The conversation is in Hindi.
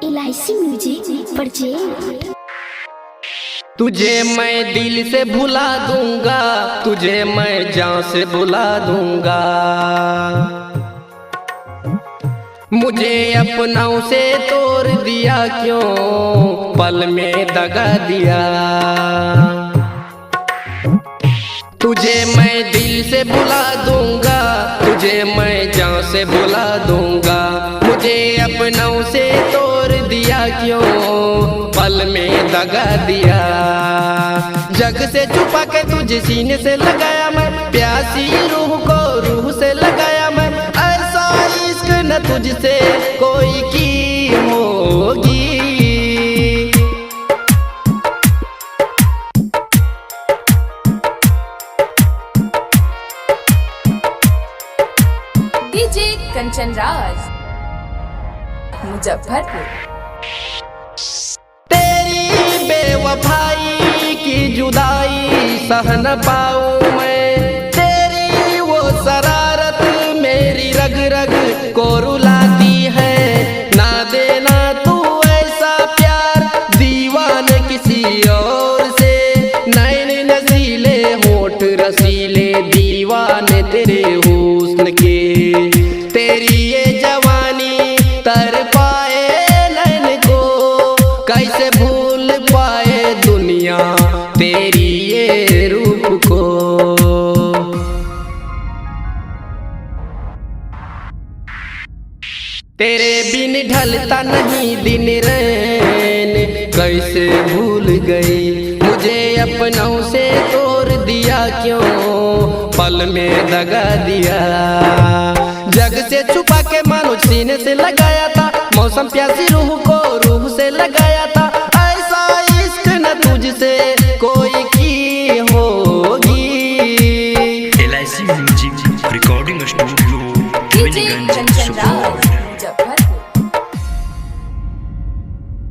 LIC music purchase. तुझे मैं दिल से भुला दूंगा, तुझे मैं जान से भुला दूंगा। मुझे अपनों से तोड़ दिया क्यों, पल में दगा दिया। तुझे मैं दिल से भुला दूंगा, तुझे मैं जान से भुला दूंगा। मुझे अपनों से तोड़ दिया क्यों, पल में दगा दिया। जग से छुपा के तुझे सीने से लगाया मैं, प्यासी रूह को रूह से लगाया मैं। ऐसा इश्क न तुझसे कोई की होगी। डीजे कंचन राज मुजफ्फरपुर। तेरी बेवफाई की जुदाई सह न पाऊं मैं, तेरी वो शरारत मेरी रग रग को रुलाती है। ना देना तू ऐसा प्यार दीवाने किसी और से, नैन नसीले होठ रसीले दीवाने तेरे हुस्न के। तेरी ये जवानी तर पाए नैन को, कैसे भूल पाए दुनिया तेरी ये रूप को। तेरे बिन ढलता नहीं दिन रैन, कैसे भूल गई। मुझे अपनों से तोड़ दिया क्यों, पल में दगा दिया। जग से छुपा के मानो सीने से लगाया था, मौसम प्यासी रूह को रूह से लगाया था। ऐसा इश्क न तुझसे कोई की होगी। LIC music recording studio DJ Kanchan Raj Muzaffarpur.